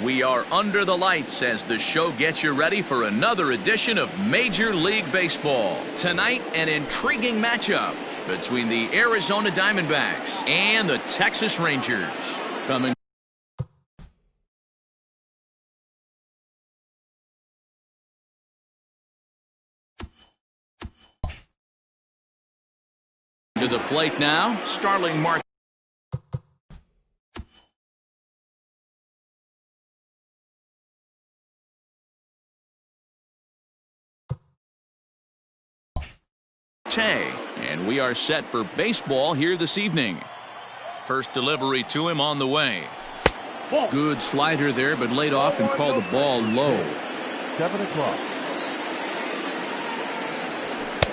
We are under the lights as the show gets you ready for another edition of Major League Baseball. Tonight, an intriguing matchup between the Arizona Diamondbacks and the Texas Rangers. Coming to the plate now, Starling Marte. And we are set for baseball here this evening. First delivery to him on the way. Good slider there, but laid off and called the ball low. 7 o'clock.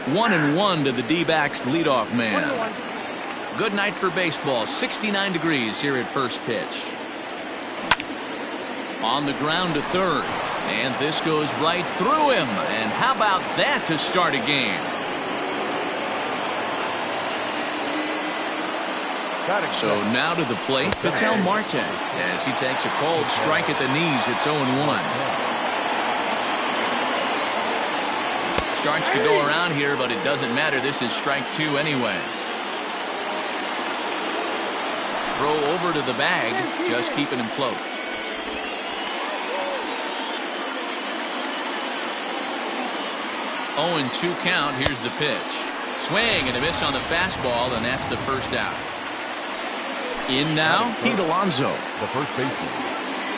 1-1 to the D-backs leadoff man. Good night for baseball. 69 degrees here at first pitch. On the ground to third. And this goes right through him. And how about that to start a game? So now to the plate, Ketel Marte, as he takes a cold strike at the knees. It's 0-1. Starts to go around here, but it doesn't matter. This is strike 2 anyway. Throw over to the bag, just keeping him close. Oh, 0-2 count. Here's the pitch. Swing and a miss on the fastball, and that's the first out. In now, Pete Alonso. The first baseman,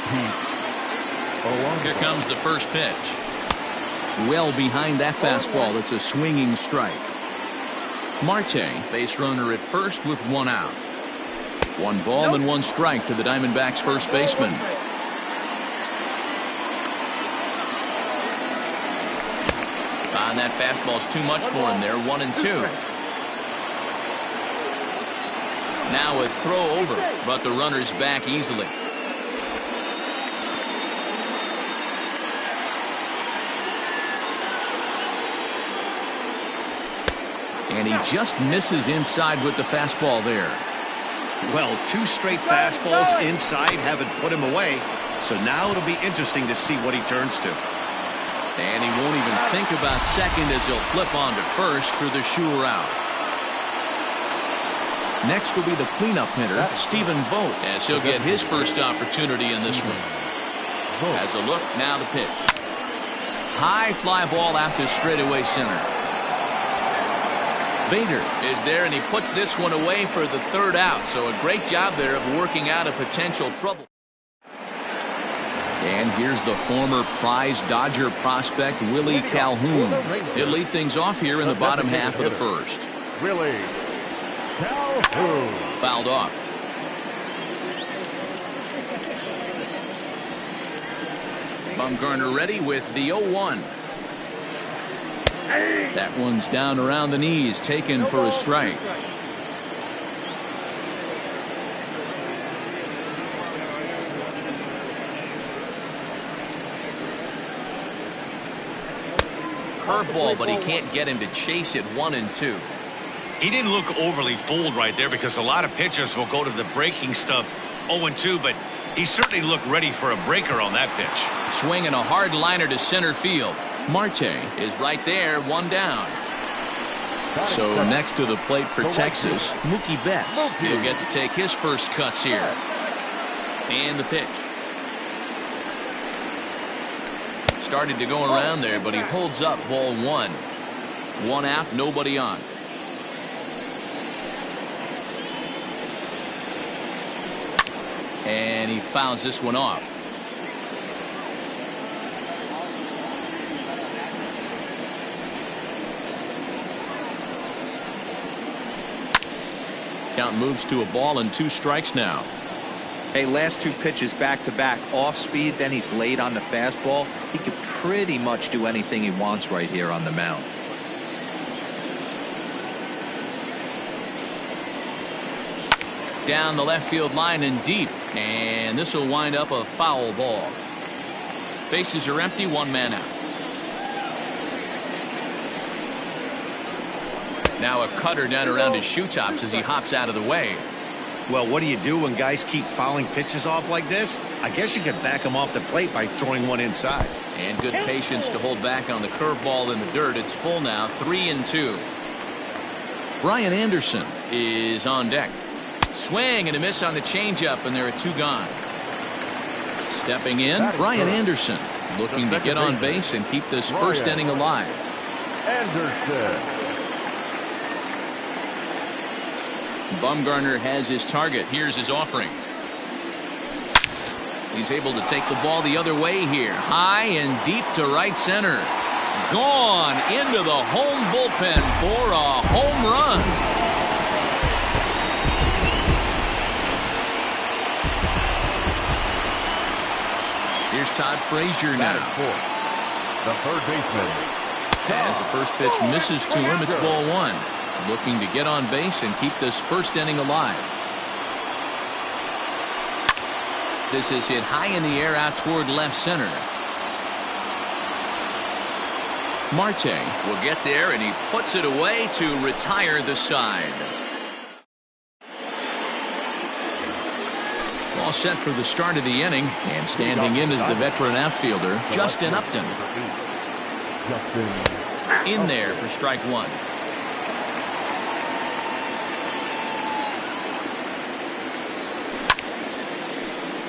Pete Alonso. Here comes the first pitch. Well behind that fastball. It's a swinging strike. Marte, base runner at first with 1 out. 1 ball and 1 strike to the Diamondbacks first baseman. And that fastball's too much for him there. 1-2. Now a throw over, but the runner's back easily. And he just misses inside with the fastball there. Well, 2 straight fastballs inside haven't put him away. So now it'll be interesting to see what he turns to. And he won't even think about second as he'll flip on to first for the sure out. Next will be the cleanup hitter, Stephen Vogt, as he'll get his first opportunity in this one. As a look, now the pitch. High fly ball out to straightaway center. Bader is there, and he puts this one away for the 3rd out. So a great job there of working out a potential trouble. And here's the former prize Dodger prospect, Willie Calhoun. He'll lead things off here in the bottom half of the first. Willie Calhoun. Fouled off. Bumgarner ready with the 0-1. That one's down around the knees, taken for a strike. Curveball, but he can't get him to chase it. 1-2. He didn't look overly fooled right there because a lot of pitchers will go to the breaking stuff 0-2, but he certainly looked ready for a breaker on that pitch. Swinging a hard liner to center field. Marte is right there, 1 down. So next to the plate for Texas, Mookie Betts. He'll get to take his first cuts here. And the pitch. Started to go around there, but he holds up ball 1. 1 out, nobody on. And he fouls this one off. Count moves to a ball and 2 strikes now. Hey, last 2 pitches back-to-back off speed, then he's late on the fastball. He could pretty much do anything he wants right here on the mound. Down the left field line and deep, and this will wind up a foul ball. Bases are empty, 1 man out. Now a cutter down around his shoe tops as he hops out of the way. Well, what do you do when guys keep fouling pitches off like this? I guess you could back them off the plate by throwing one inside. And good patience to hold back on the curveball in the dirt. It's full now, 3-2. Brian Anderson is on deck. Swing and a miss on the changeup, and there are 2 gone. Stepping in, Brian Anderson, looking to get on base and keep this first inning alive. Anderson. Bumgarner has his target. Here's his offering. He's able to take the ball the other way here. High and deep to right center. Gone into the home bullpen for a home run. Here's Todd Frazier now. The third baseman. As the first pitch misses to him, it's ball 1. Looking to get on base and keep this first inning alive. This is hit high in the air out toward left center. Marte will get there, and he puts it away to retire the side. All set for the start of the inning, and standing in is the veteran outfielder, Justin Upton. In there for strike 1.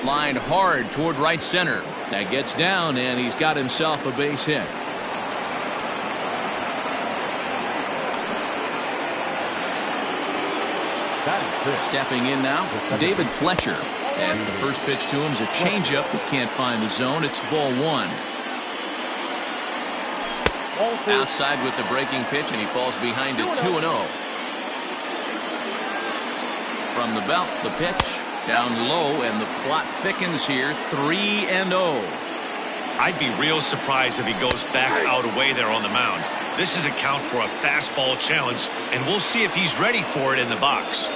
Lined hard toward right center. That gets down, and he's got himself a base hit. Stepping in now, David Fletcher. As the first pitch to him is a changeup that can't find the zone. It's ball 1. Outside with the breaking pitch, and he falls behind it 2-0. From the belt, the pitch. Down low, and the plot thickens here, 3-0. I'd be real surprised if he goes back out away there on the mound. This is a count for a fastball challenge, and we'll see if he's ready for it in the box.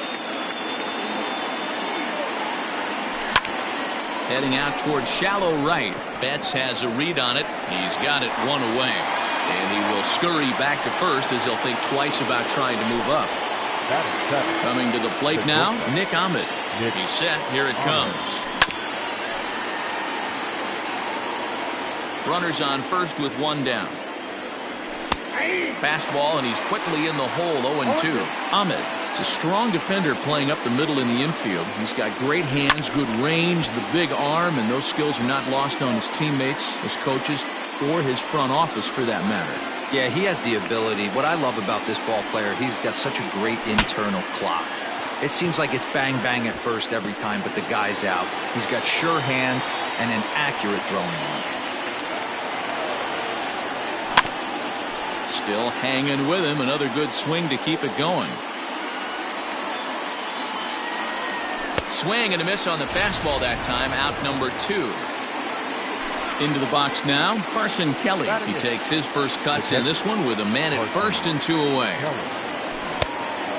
Heading out toward shallow right. Betts has a read on it. He's got it 1 away. And he will scurry back to first as he'll think twice about trying to move up. Coming to the plate now, Nick Ahmed. He's set. Here it comes. Runners on first with 1 down. Fastball, and he's quickly in the hole, 0-2. Ahmed is a strong defender playing up the middle in the infield. He's got great hands, good range, the big arm, and those skills are not lost on his teammates, his coaches, or his front office for that matter. Yeah, he has the ability. What I love about this ball player, he's got such a great internal clock. It seems like it's bang bang at first every time, but the guy's out. He's got sure hands and an accurate throwing arm. Still hanging with him. Another good swing to keep it going. Swing and a miss on the fastball that time. Out number 2. Into the box now, Carson Kelly. He takes his first cuts in this one with a man at first and 2 away.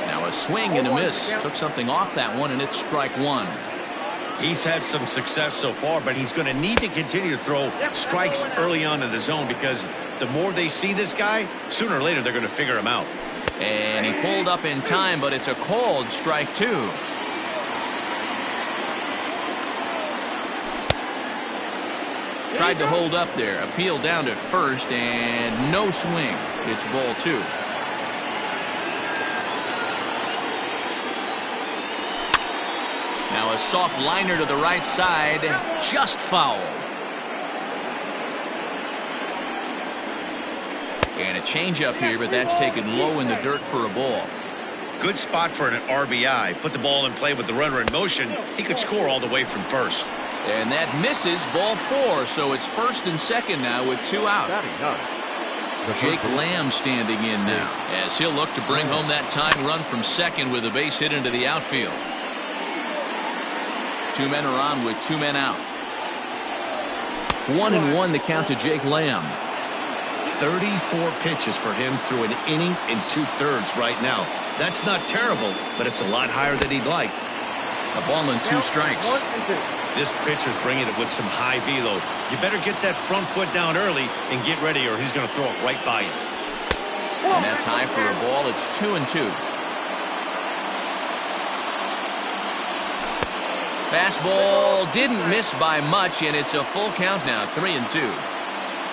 Now a swing and a miss. Took something off that one, and it's strike 1. He's had some success so far, but he's going to need to continue to throw strikes early on in the zone, because the more they see this guy, sooner or later they're going to figure him out. And he pulled up in time, but it's a called strike 2. Tried to hold up there. Appeal down to first, and no swing. It's ball 2. Now a soft liner to the right side. Just foul. And a changeup here, but that's taken low in the dirt for a ball. Good spot for an RBI. Put the ball in play with the runner in motion. He could score all the way from first. And that misses, ball 4. So it's first and second now with 2 out. Jake Lamb standing in now as he'll look to bring home that tying run from second with a base hit into the outfield. 2 men are on with 2 men out. 1-1 the count to Jake Lamb. 34 pitches for him through an inning and 2/3 right now. That's not terrible, but it's a lot higher than he'd like. A ball and 2 strikes. This pitcher's bringing it with some high velo. You better get that front foot down early and get ready, or he's going to throw it right by you. And that's high for a ball. It's 2-2. Fastball didn't miss by much, and it's a full count now, 3-2.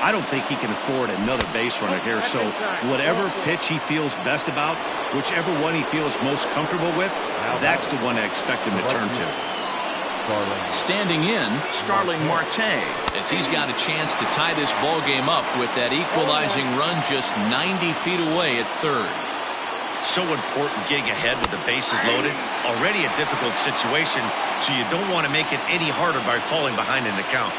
I don't think he can afford another base runner here, so whatever pitch he feels best about, whichever one he feels most comfortable with, that's the one I expect him to turn to. Standing in, Starling Marte, as he's got a chance to tie this ball game up with that equalizing run just 90 feet away at third. So important getting ahead with the bases loaded. Already a difficult situation, so you don't want to make it any harder by falling behind in the count.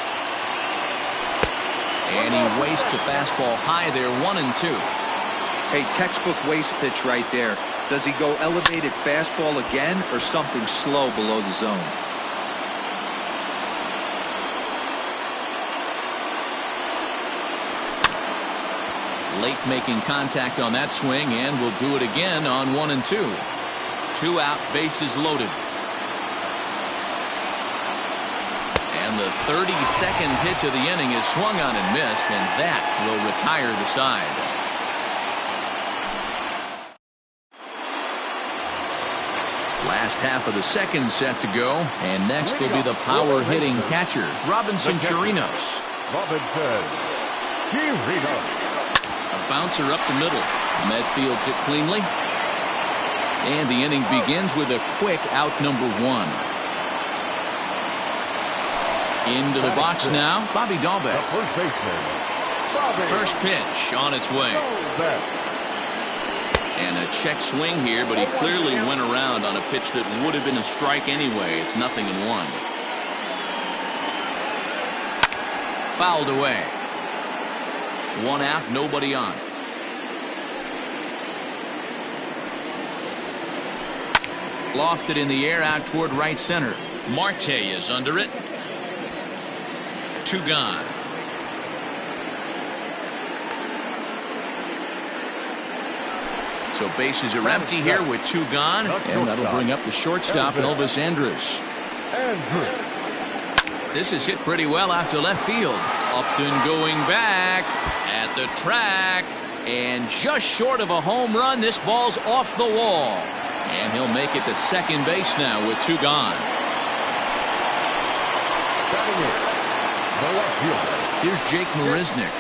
And he wastes a fastball high there, 1-2. Hey, textbook waste pitch right there. Does he go elevated fastball again or something slow below the zone? Late making contact on that swing, and will do it again on 1-2. 2 out, bases loaded. And the 32nd pitch of the inning is swung on and missed, and that will retire the side. Last half of the second set to go, and next will be the power hitting catcher, Robinson Chirinos. Robinson Chirinos. A bouncer up the middle. Met fields it cleanly. And the inning begins with a quick out number 1. Into the box now, Bobby Dahlbeck. First baseman. First pitch on its way. And a check swing here, but he clearly went around on a pitch that would have been a strike anyway. It's 0-1. Fouled away. 1 out, nobody on. Lofted in the air out toward right center. Marte is under it. 2 gone. So bases are empty here with 2 gone, and that'll bring up the shortstop, Elvis Andrus. This is hit pretty well out to left field. Upton going back at the track, and just short of a home run. This ball's off the wall, and he'll make it to second base now with 2 gone. Here's Jake Marisnick,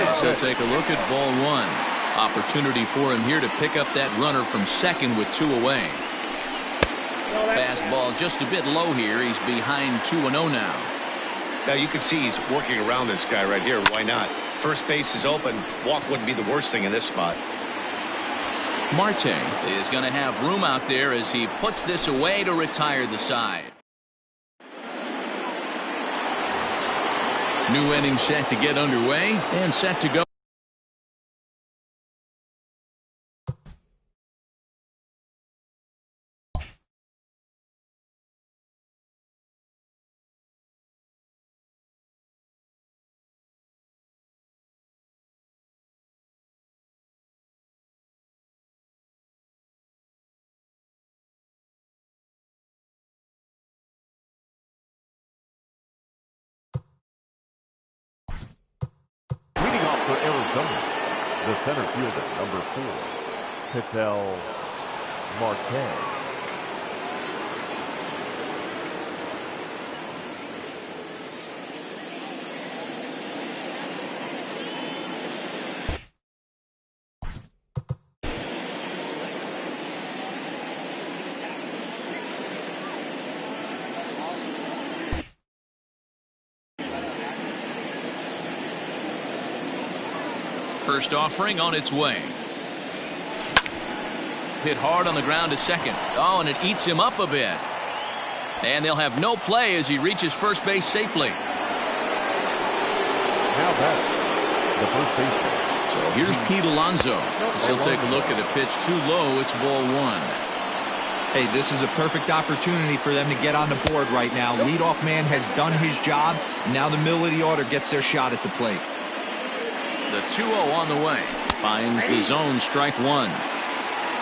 as he'll take a look at ball 1. Opportunity for him here to pick up that runner from second with 2 away. Fastball just a bit low here. He's behind 2-0 now. Now you can see he's working around this guy right here. Why not? First base is open. Walk wouldn't be the worst thing in this spot. Marte is going to have room out there as he puts this away to retire the side. New inning set to get underway and set to go. For Arizona, the center fielder, number 4, Ketel Marte. First offering on its way. Hit hard on the ground to second. Oh, and it eats him up a bit. And they'll have no play as he reaches first base safely. Now back, the first baseman. So here's Pete Alonso. He'll take a look at a pitch too low. It's ball 1. Hey, this is a perfect opportunity for them to get on the board right now. Leadoff man has done his job. Now the middle of the order gets their shot at the plate. The 2-0 on the way. Finds the zone, strike 1.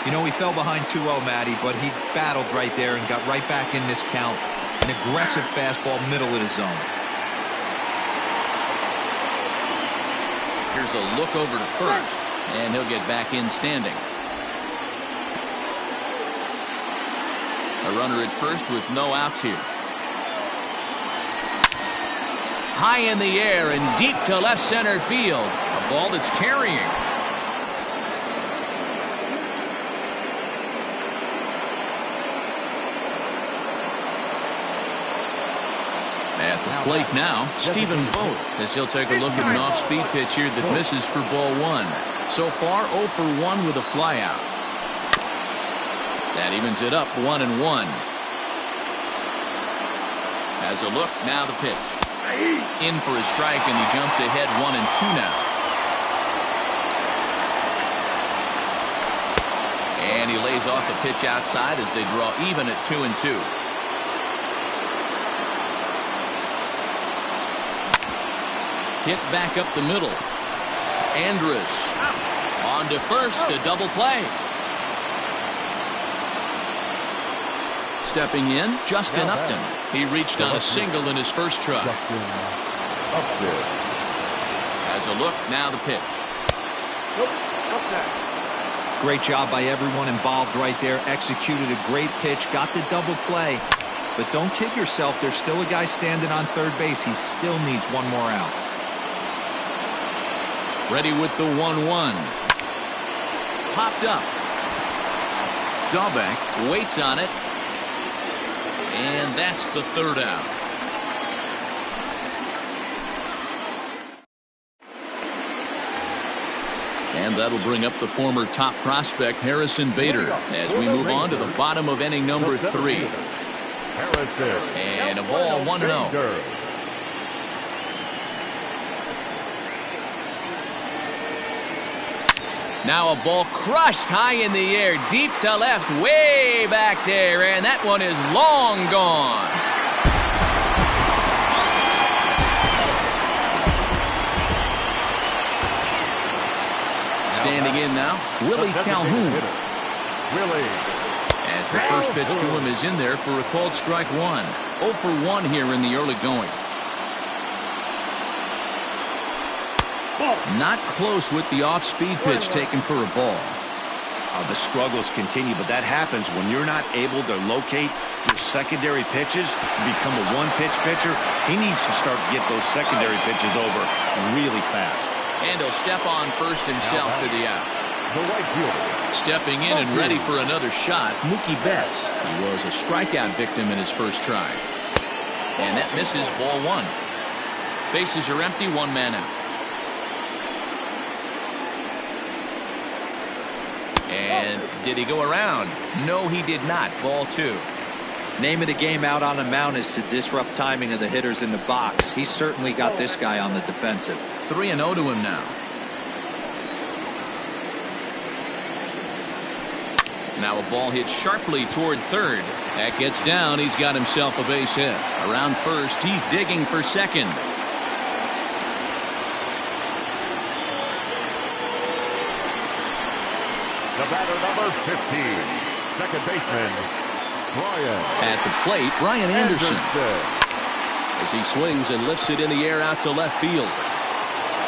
You know, he fell behind 2-0, Matty, but he battled right there and got right back in this count. An aggressive fastball, middle of the zone. Here's a look over to first, and he'll get back in standing. A runner at first with no outs here. High in the air and deep to left center field. A ball that's carrying. At the plate now, Stephen Vogt, as he'll take a look at an off-speed pitch here that misses for ball one. So far, 0 for 1 with a flyout. That evens it up 1-1. Has a look, now the pitch. In for a strike, and he jumps ahead 1-2 now. And he lays off a pitch outside as they draw even at 2-2. Hit back up the middle. Andrus on to first, a double play. Stepping in, Justin Upton. He reached on a single in his first try. Has a look, now the pitch. Great job by everyone involved right there. Executed a great pitch, got the double play. But don't kid yourself, there's still a guy standing on third base. He still needs one more out. Ready with the 1-1. Popped up. Dahlbeck waits on it. And that's the third out. And that'll bring up the former top prospect, Harrison Bader, as we move on to the bottom of inning number 3. And a ball 1-0. Now a ball crushed high in the air, deep to left, way back there, and that one is long gone. Standing in now, Willie Calhoun. As the first pitch to him is in there for a called strike one. 0 for 1 here in the early going. Not close with the off-speed pitch taken for a ball. The struggles continue, but that happens when you're not able to locate your secondary pitches and become a one-pitch pitcher. He needs to start to get those secondary pitches over really fast. And he'll step on first himself for the out. Stepping in and ready for another shot, Mookie Betts. He was a strikeout victim in his first try. And that misses, ball 1. Bases are empty, 1 man out. And did he go around? No, he did not. Ball 2. Name of the game out on the mound is to disrupt timing of the hitters in the box. He's certainly got this guy on the defensive. 3-0 to him now. Now a ball hit sharply toward third. That gets down. He's got himself a base hit. Around first, he's digging for second. The batter, number 15, second baseman, Brian. At the plate, Brian Anderson. As he swings and lifts it in the air out to left field.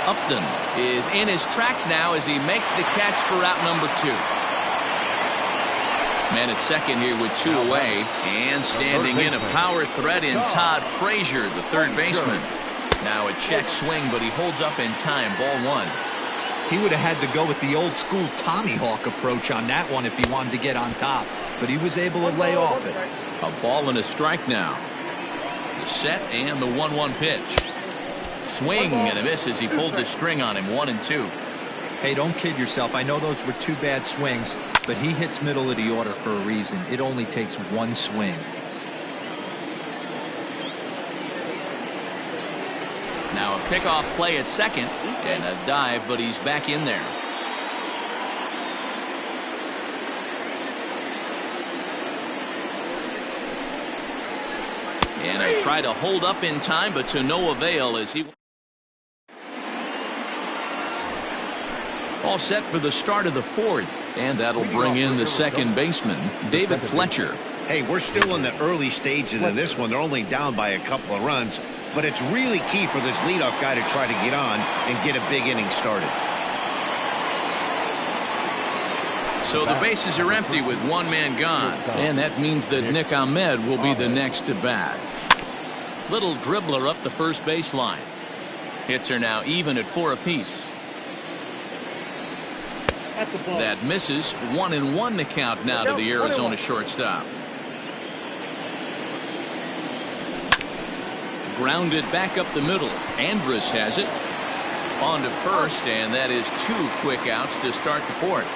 Upton is in his tracks now as he makes the catch for out number 2. Man at second here with 2 away. And standing in a power threat in Todd Frazier, the third baseman. Now a check swing, but he holds up in time. Ball 1. He would have had to go with the old school Tommy Hawk approach on that one if he wanted to get on top, but he was able to lay off it. A ball and a strike now. The set and the 1-1 pitch. Swing and a miss as he pulled the string on him. 1-2. Hey, don't kid yourself. I know those were 2 bad swings, but he hits middle of the order for a reason. It only takes 1 swing. Now a pickoff play at second and a dive, but he's back in there. And I try to hold up in time, but to no avail as he. All set for the start of the 4th, and that'll bring in the second baseman, David Fletcher. Hey, we're still in the early stages of this one. They're only down by a couple of runs, but it's really key for this leadoff guy to try to get on and get a big inning started. So the bases are empty with one man gone. And that means that Nick Ahmed will be the next to bat. Little dribbler up the first baseline. Hits are now even at 4 apiece. That misses. 1-1 the count now to the Arizona shortstop. Grounded back up the middle. Andrus has it. On to first, and that is 2 quick outs to start the 4th.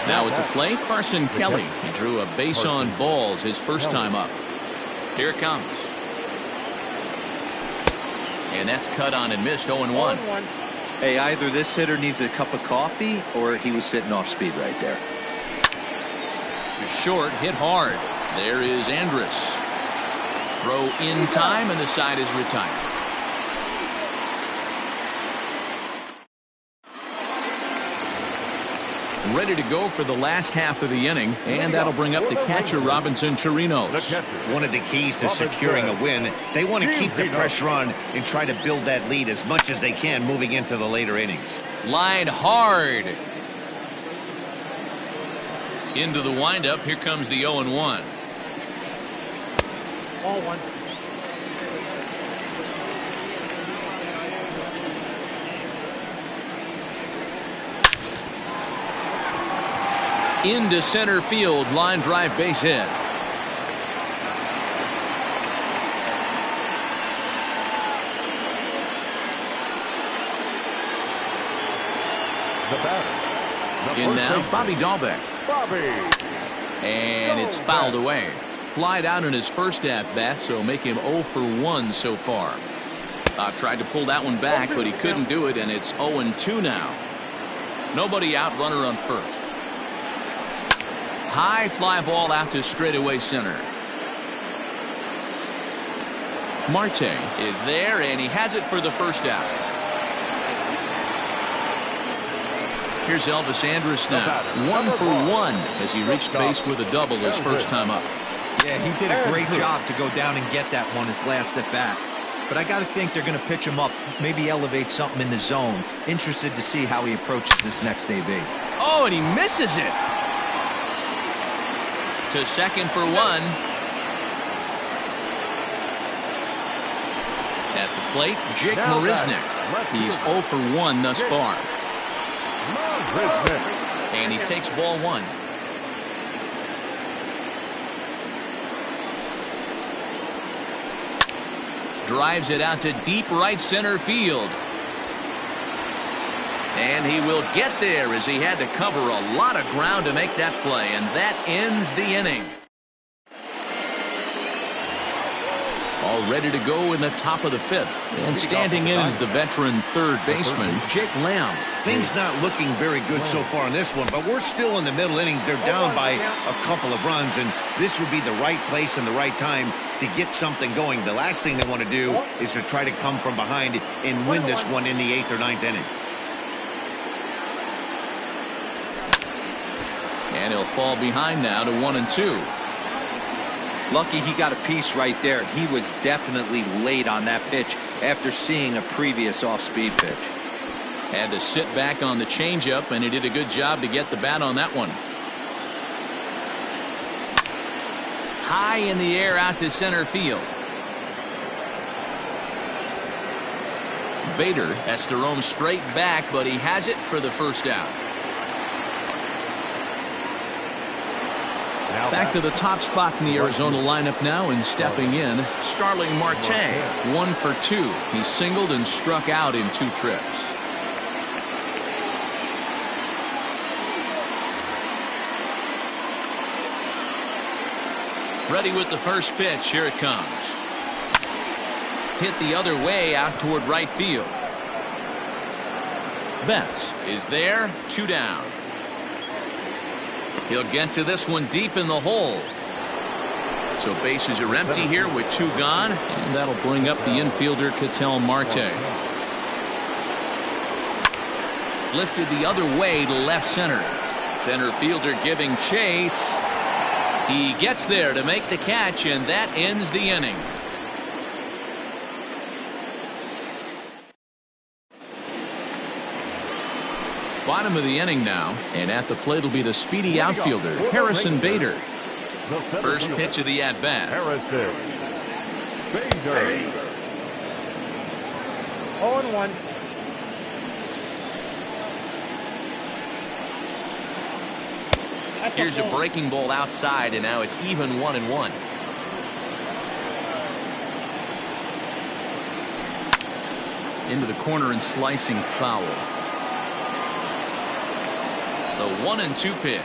Now at the plate, Carson Kelly. He drew a base on balls his first time up. Here it comes. And that's cut on and missed. 0-1. Hey, either this hitter needs a cup of coffee or he was sitting off speed right there. To short, hit hard. There is Andrus. Throw in time, and the side is retired. Ready to go for the last half of the inning, and that'll bring up the catcher, Robinson Chirinos. One of the keys to securing a win, they want to keep the pressure on and try to build that lead as much as they can moving into the later innings. Line hard. Into the windup, here comes the 0-1. Ball 1. Into center field, line drive, base hit. The batter. In now, Bobby Dahlbeck. And it's fouled away. Flied out in his first at-bat, so make him 0 for 1 so far. Tried to pull that one back, but he couldn't do it, and it's 0-2 now. Nobody out, runner on first. High fly ball out to straightaway center. Marte is there, and he has it for the first out. Here's Elvis Andrus now. 1 for 1 as he reached base with a double his first time up. Yeah, he did a great job to go down and get that one his last at bat. But I got to think they're going to pitch him up, maybe elevate something in the zone. Interested to see how he approaches this next AB. Oh, and he misses it. To second for 1. At the plate, Jake Marisnick. He's 0 for 1 thus far. And he takes ball 1. Drives it out to deep right center field. And he will get there as he had to cover a lot of ground to make that play, and that ends the inning. All ready to go in the top of the 5th. And standing in is the veteran third baseman, Jake Lamb. Things not looking very good so far in this one, but we're still in the middle innings. They're down by a couple of runs, and this would be the right place and the right time to get something going. The last thing they want to do is to try to come from behind and win this one in the 8th or 9th inning. And he'll fall behind now to 1-2. Lucky he got a piece right there. He was definitely late on that pitch after seeing a previous off-speed pitch. Had to sit back on the changeup, and he did a good job to get the bat on that one. High in the air out to center field. Bader has to roam straight back, but he has it for the first out. Back to the top spot in the Arizona lineup now, and stepping in, Starling Marte. 1 for 2. He singled and struck out in 2 trips. Ready with the first pitch. Here it comes. Hit the other way out toward right field. Betts is there. 2 down. He'll get to this one deep in the hole. So bases are empty here with 2 gone, and that'll bring up the infielder Ketel Marte. Lifted the other way to left center. Center fielder giving chase. He gets there to make the catch, and that ends the inning. Bottom of the inning now, and at the plate will be the speedy outfielder, Harrison Bader. First pitch of the at-bat. Harrison Bader. 0-1. Here's a breaking ball outside, and now it's even 1-1. Into the corner and slicing foul. The 1-2 pitch.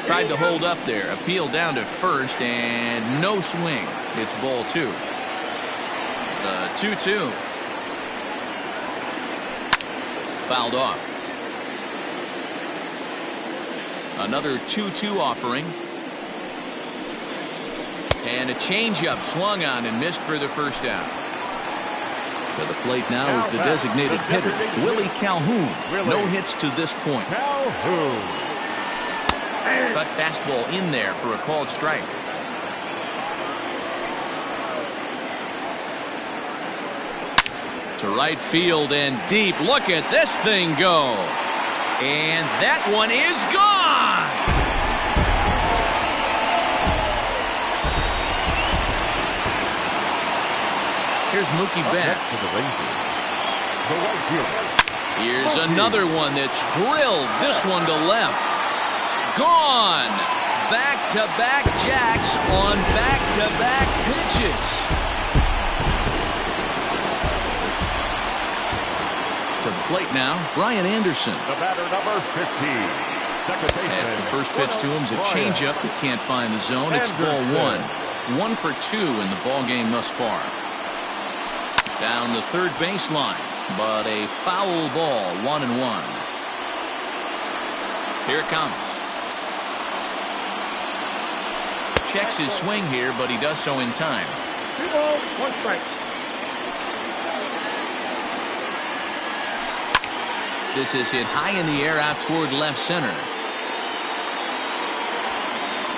Tried to hold up there. Appeal down to first, and no swing. It's ball 2. The 2-2. Fouled off. Another 2-2 offering. And a changeup swung on and missed for the first out. To the plate now is the designated hitter, Willie Calhoun. No hits to this point. Calhoun. Cut fastball in there for a called strike. To right field and deep. Look at this thing go. And that one is gone. Here's Mookie Betts. The right fielder. Here's another one that's drilled. This one to left. Gone. Back-to-back jacks on back-to-back pitches. To the plate now, Brian Anderson. The batter, number 15. Second baseman. That's the first pitch to him is a changeup that can't find the zone. It's ball 1. 1 for 2 in the ball game thus far. Down the third baseline, but a foul ball, 1-1. Here it comes. Checks his swing here, but he does so in time. 2 balls, 1 strike. This is hit high in the air out toward left center.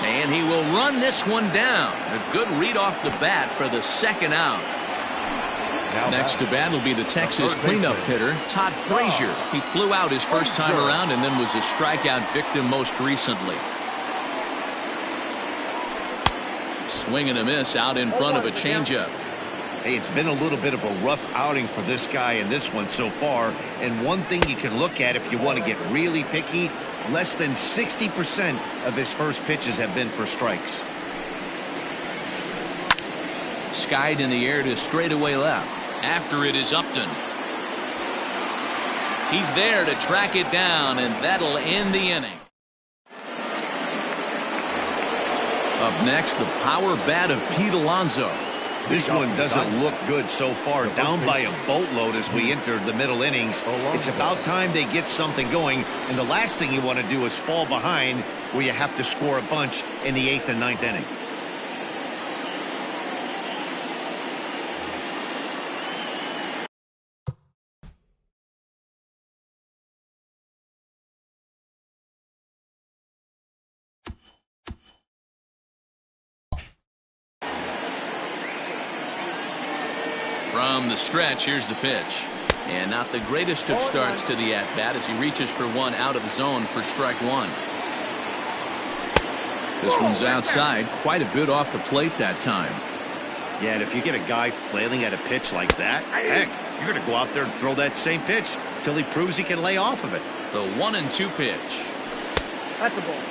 And he will run this one down. A good read off the bat for the second out. Next to bat will be the Texas cleanup hitter, Todd Frazier. He flew out his first time around and then was a strikeout victim most recently. Swing and a miss out in front of a changeup. Hey, it's been a little bit of a rough outing for this guy in this one so far. And one thing you can look at if you want to get really picky, less than 60% of his first pitches have been for strikes. Skied in the air to straightaway left. After it is Upton. He's there to track it down, and that'll end the inning. Up next, the power bat of Pete Alonso. This one doesn't look good so far. Down by a boatload as we enter the middle innings. It's about time they get something going. And the last thing you want to do is fall behind where you have to score a bunch in the 8th and 9th inning. From the stretch, here's the pitch. And not the greatest of starts to the at-bat as he reaches for one out of the zone for strike 1. This one's outside, quite a bit off the plate that time. Yeah, and if you get a guy flailing at a pitch like that, heck, you're going to go out there and throw that same pitch till he proves he can lay off of it. The 1-2 pitch. That's a ball.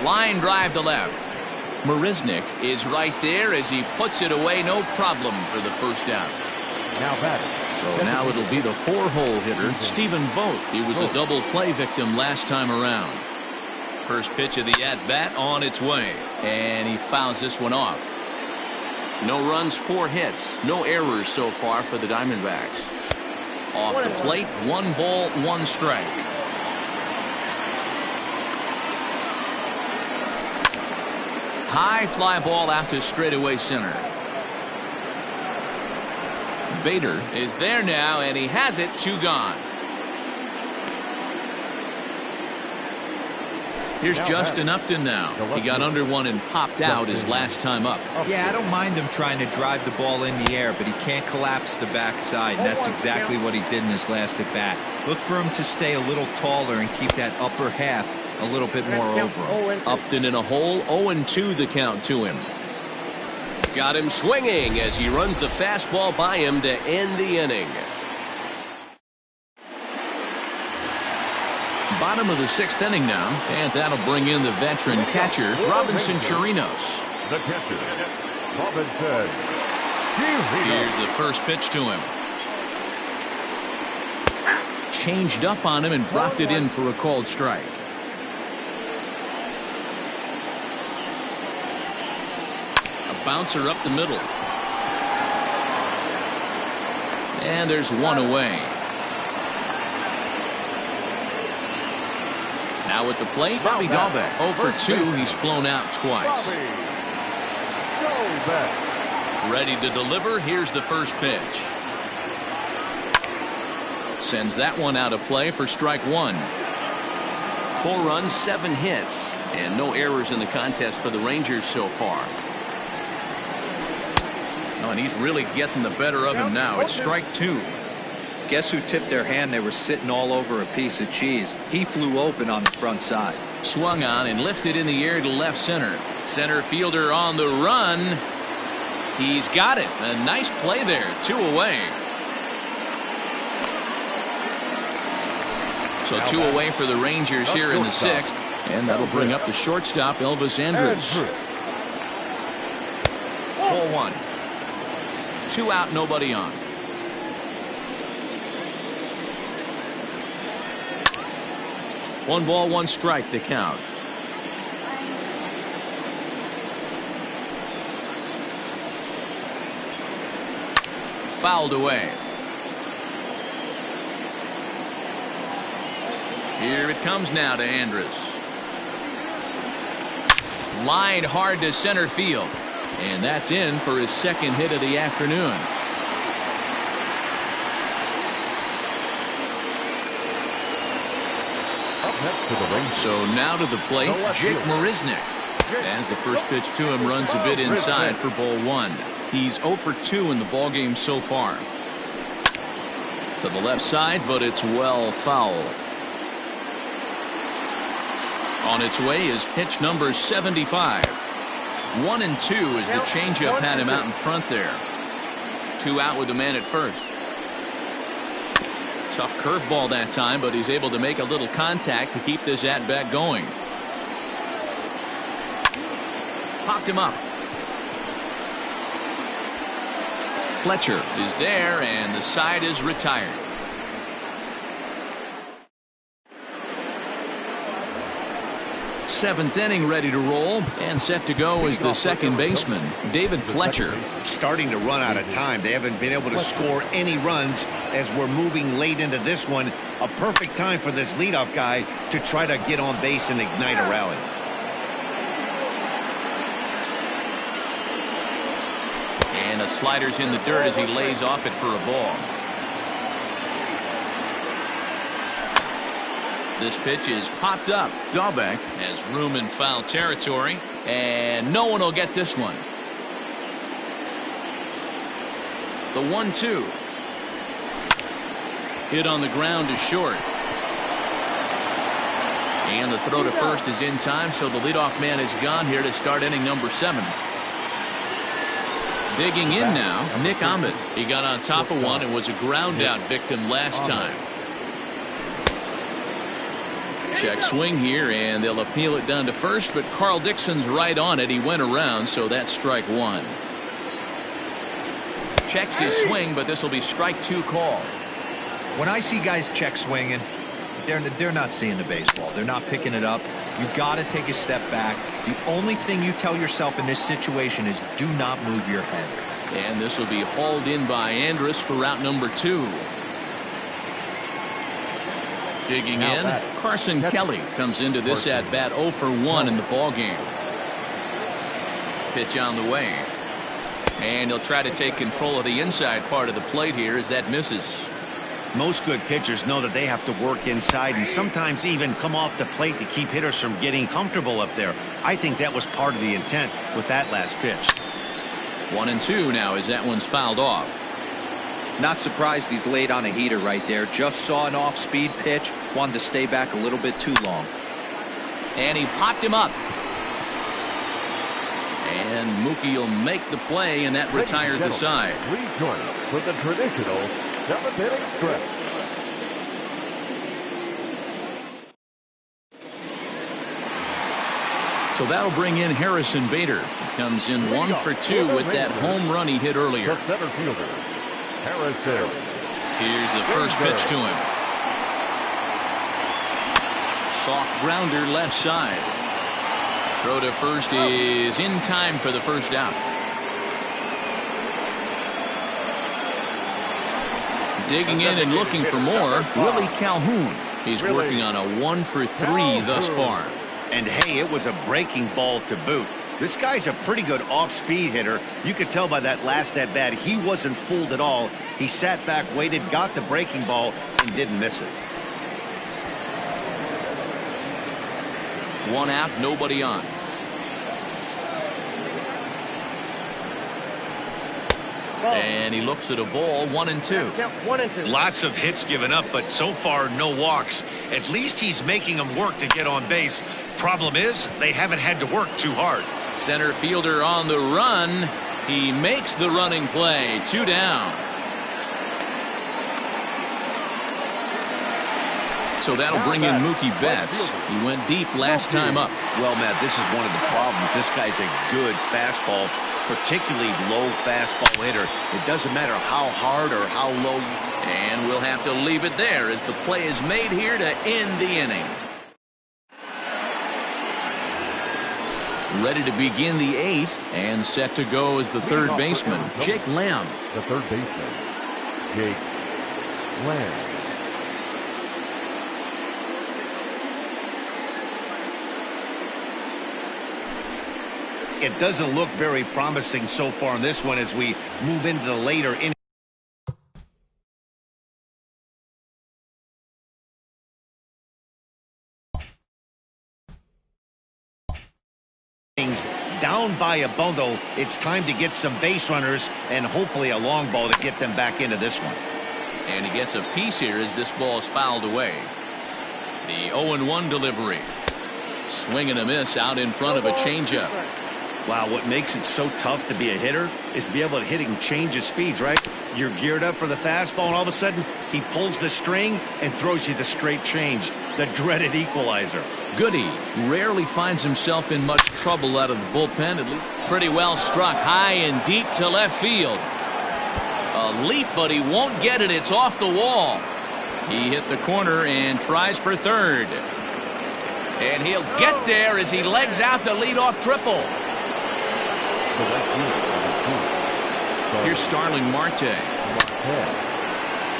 Line drive to left. Marisnick is right there as he puts it away, no problem for the first out. Now batting. So now it'll be the 4-hole hitter, Stephen Vogt. He was a double play victim last time around. First pitch of the at-bat on its way. And he fouls this one off. No runs, 4 hits. No errors so far for the Diamondbacks. Off the plate, 1 ball, 1 strike. High fly ball out to straightaway center. Bader is there now, and he has it, 2 gone. Here's Justin Upton now. He got under one and popped out his last time up. Yeah, I don't mind him trying to drive the ball in the air, but he can't collapse the backside, and that's exactly what he did in his last at-bat. Look for him to stay a little taller and keep that upper half a little bit more over him. Upton in a hole, 0-2 the count to him. Got him swinging as he runs the fastball by him to end the inning. Bottom of the 6th inning now, and that'll bring in the veteran catcher, Robinson Chirinos. The catcher, Robinson. Here's the first pitch to him. Changed up on him and dropped it in for a called strike. A bouncer up the middle. And there's one away. Now at the plate, Bobby Dalbec. 0 for 2. He's flown out twice. Ready to deliver. Here's the first pitch. Sends that one out of play for strike 1. 4 runs, 7 hits, and no errors in the contest for the Rangers so far. Oh, and he's really getting the better of him now. It's strike 2. Guess who tipped their hand? They were sitting all over a piece of cheese. He flew open on the front side. Swung on and lifted in the air to left center. Center fielder on the run. He's got it. A nice play there. 2 away. So 2 away for the Rangers here in the 6th. And that'll bring up the shortstop, Elvis Andrus. Ball 1. 2 out, nobody on. One ball, one strike, the count. Fouled away. Here it comes now to Andrus. Lined hard to center field. And that's in for his 2nd hit of the afternoon. So now to the plate, Jake Marisnick. As the first pitch to him runs a bit inside for ball 1. He's 0 for 2 in the ballgame so far. To the left side, but it's well foul. On its way is pitch number 75. 1-2 as the changeup had him out in front there. 2 out with the man at first. Tough curveball that time, but he's able to make a little contact to keep this at-bat going. Popped him up. Fletcher is there, and the side is retired. Seventh inning ready to roll, and set to go is the second baseman, David Fletcher. Starting to run out of time. They haven't been able to score any runs as we're moving late into this one. A perfect time for this leadoff guy to try to get on base and ignite a rally. And a slider's in the dirt as he lays off it for a ball. This pitch is popped up. Dalbec has room in foul territory, and no one will get this one. The 1-2. Hit on the ground to short. And the throw to first is in time, so the leadoff man is gone here to start inning number 7. Digging in now, Nick Ahmed. He got on top of one and was a ground out victim last time. Check swing here, and they'll appeal it down to first, but Carl Dixon's right on it. He went around, so that's strike 1. Checks his swing, but this will be strike 2 call. When I see guys check swinging, they're not seeing the baseball. They're not picking it up. You got to take a step back. The only thing you tell yourself in this situation is do not move your head. And this will be hauled in by Andrus for route number 2. Digging in, Carson Kelly comes into this at bat 0 for 1 in the ball game. Pitch on the way, and he'll try to take control of the inside part of the plate here as that misses. Most good pitchers know that they have to work inside and sometimes even come off the plate to keep hitters from getting comfortable up there. I think that was part of the intent with that last pitch. 1-2 now as that one's fouled off. Not surprised he's laid on a heater right there. Just saw an off-speed pitch. Wanted to stay back a little bit too long. And he popped him up. And Mookie will make the play, and that retires the side. Please join us for the traditional 7th inning stretch. So that'll bring in Harrison Bader. He comes in 1 for 2 with that home run he hit earlier. The center fielder, Harrison. Here's the first pitch to him. Soft grounder left side. Throw to first is in time for the first out. Digging in and looking for more, Willie Calhoun. He's working on a 1 for 3 thus far. And hey, it was a breaking ball to boot. This guy's a pretty good off-speed hitter. You could tell by that last at-bat he wasn't fooled at all. He sat back, waited, got the breaking ball, and didn't miss it. 1 out, nobody on. And he looks at a ball, 1-2. Count 1-2. Lots of hits given up, but so far no walks. At least he's making them work to get on base. Problem is, they haven't had to work too hard. Center fielder on the run. He makes the running play. 2 down. So that'll bring in Mookie Betts. He went deep last time up. Well, Matt, this is one of the problems. This guy's a good fastball, particularly low fastball hitter. It doesn't matter how hard or how low. And we'll have to leave it there as the play is made here to end the inning. Ready to begin the 8th and set to go as the third baseman, Jake Lamb. The third baseman, Jake Lamb. It doesn't look very promising so far in this one as we move into the later innings. Down by a bundle, it's time to get some base runners and hopefully a long ball to get them back into this one. And he gets a piece here as this ball is fouled away. The 0-1 delivery. Swing and a miss out in front of a changeup. Wow, what makes it so tough to be a hitter is to be able to hit and change his speeds, right? You're geared up for the fastball, and all of a sudden, he pulls the string and throws you the straight change, the dreaded equalizer. Goody rarely finds himself in much trouble out of the bullpen, at least. Pretty well struck high and deep to left field. A leap, but he won't get it. It's off the wall. He hit the corner and tries for third. And he'll get there as he legs out the leadoff triple. Here's Starling Marte.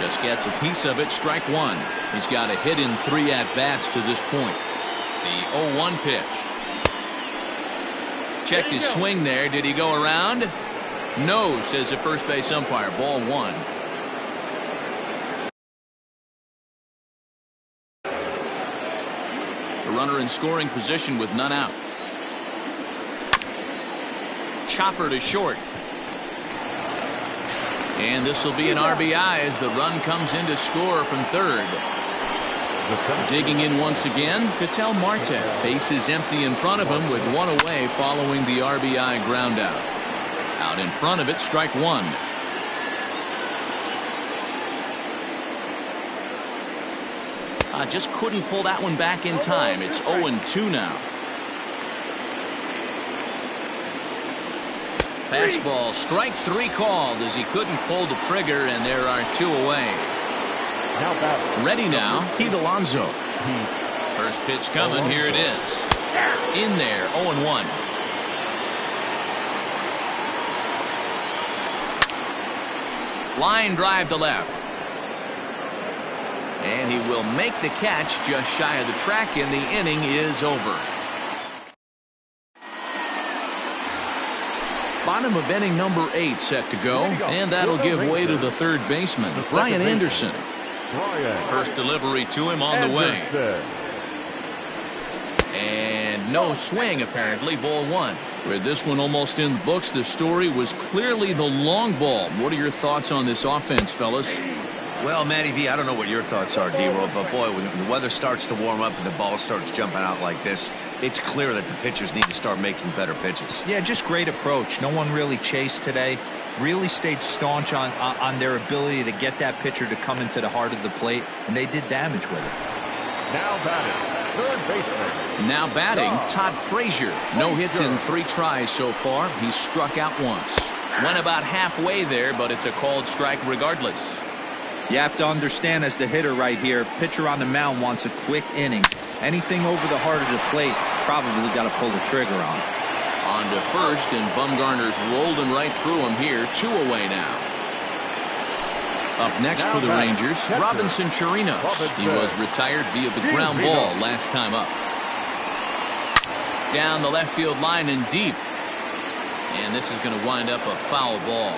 Just gets a piece of it, strike 1. He's got a hit in 3 at-bats to this point. The 0-1 pitch. Checked his swing there. Did he go around? No, says the first base umpire. Ball 1. The runner in scoring position with none out. Chopper to short. And this will be an RBI as the run comes in to score from third. Digging in once again, Ketel Marte. Base is empty in front of him with 1 away following the RBI ground out. Out in front of it, strike 1. Just couldn't pull that one back in time. It's 0-2 now. Fastball, strike 3 called as he couldn't pull the trigger, and there are 2 away. Ready now, Pete Alonso. First pitch coming, here it is. In there, 0-1. Line drive to left. And he will make the catch just shy of the track, and the inning is over. Bottom of inning number 8 set to go, and that'll give way to the third baseman, Brian Anderson. Bryant. First delivery to him on the way. Anderson. And no swing, apparently. Ball one. With this one almost in the books, the story was clearly the long ball. What are your thoughts on this offense, fellas? Well, Matty V, I don't know what your thoughts are, D-Roll, but boy, when the weather starts to warm up and the ball starts jumping out like this, it's clear that the pitchers need to start making better pitches. Yeah, just great approach. No one really chased today. Really stayed staunch on their ability to get that pitcher to come into the heart of the plate, and they did damage with it. Now batting, third baseman. Now batting, Todd Frazier. No hits in 3 tries so far. He struck out once. Went about halfway there, but it's a called strike regardless. You have to understand, as the hitter right here, pitcher on the mound wants a quick inning. Anything over the heart of the plate, probably got to pull the trigger on. On to first, and Bumgarner's rolled him right through him here. 2 away now. Up next for the Rangers, Robinson Chirinos. He was retired via the ground ball last time up. Down the left field line and deep. And this is going to wind up a foul ball.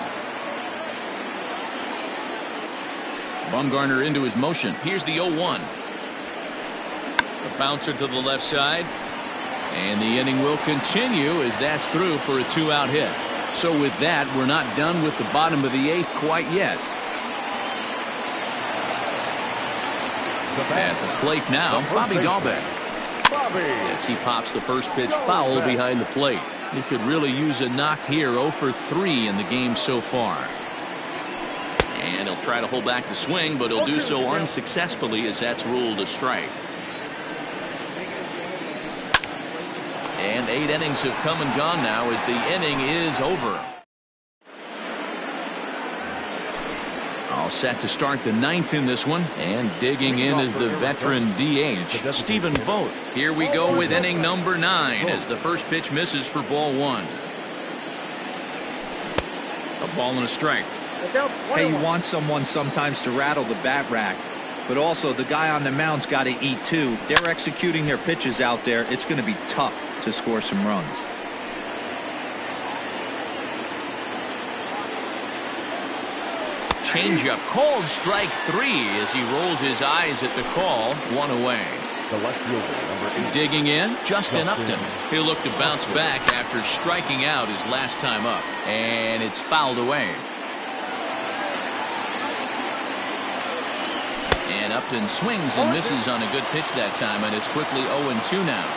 Bumgarner into his motion. Here's the 0-1. A bouncer to the left side. And the inning will continue as that's through for a 2-out hit. So with that, we're not done with the bottom of the 8th quite yet. At the plate now, Bobby Dahlbeck. Yes, he pops the first pitch foul behind the plate. He could really use a knock here. 0 for 3 in the game so far. And he'll try to hold back the swing, but he'll do so unsuccessfully as that's ruled a strike. And 8 innings have come and gone now as the inning is over. All set to start the 9th in this one, and digging in is the veteran DH, Stephen Vogt. Here we go with inning number 9 as the first pitch misses for ball 1. A ball and a strike. Hey, you want someone sometimes to rattle the bat rack, but also the guy on the mound's got to eat too. They're executing their pitches out there. It's going to be tough to score some runs. Changeup called strike 3 as he rolls his eyes at the call. 1 away. The left fielder, number 8. Digging in, Justin Upton. He'll look to bounce back after striking out his last time up. And it's fouled away. And Upton swings and misses on a good pitch that time, and it's quickly 0-2 now.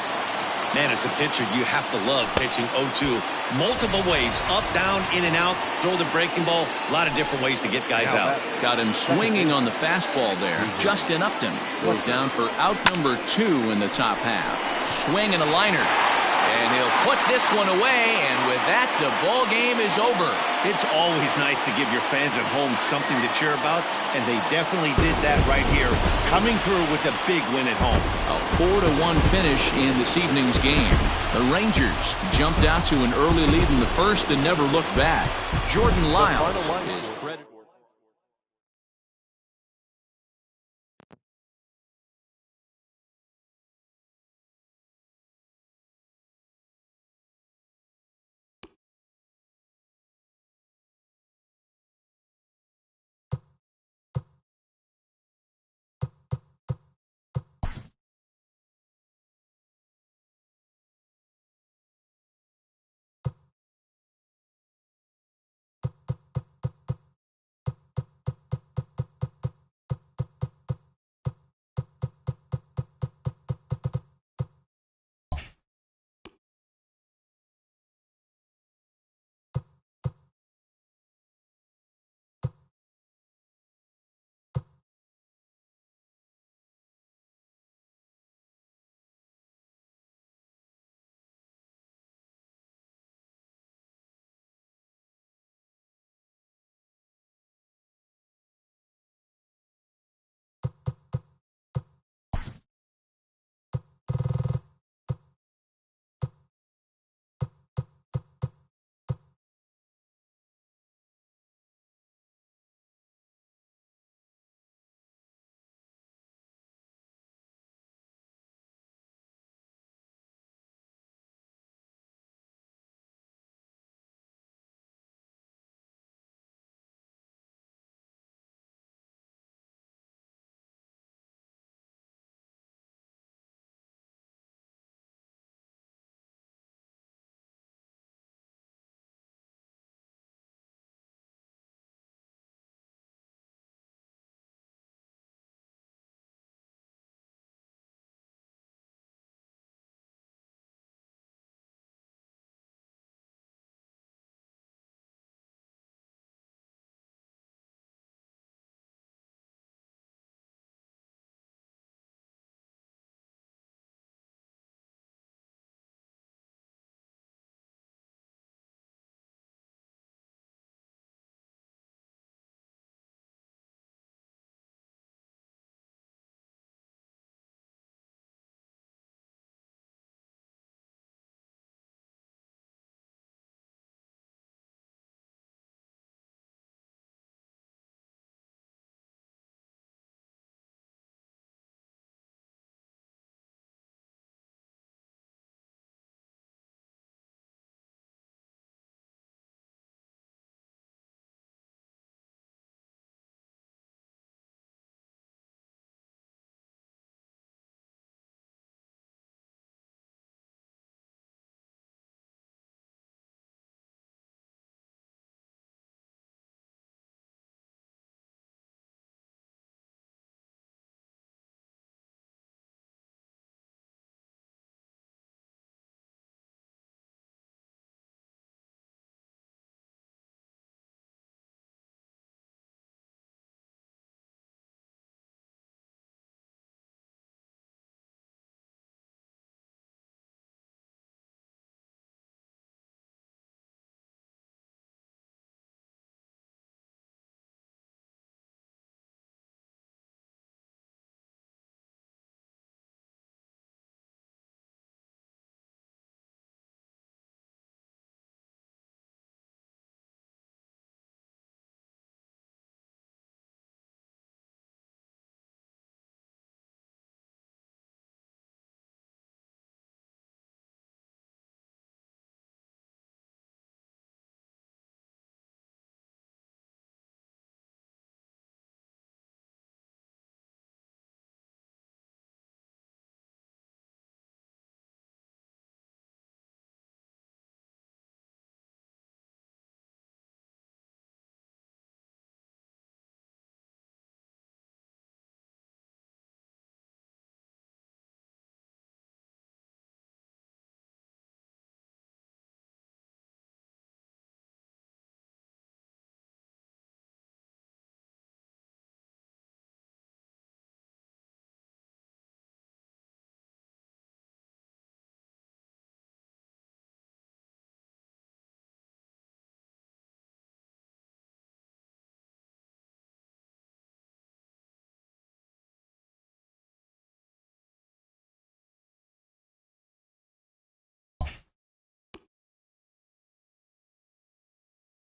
Man, as a pitcher, you have to love pitching 0-2. Multiple ways, up, down, in and out, throw the breaking ball. A lot of different ways to get guys out. Got him swinging on the fastball there. Justin Upton goes down for out number 2 in the top half. Swing and a liner. And he'll put this one away, and with that, the ball game is over. It's always nice to give your fans at home something to cheer about, and they definitely did that right here, coming through with a big win at home. A 4-1 finish in this evening's game. The Rangers jumped out to an early lead in the first and never looked back. Jordan Lyles is credited.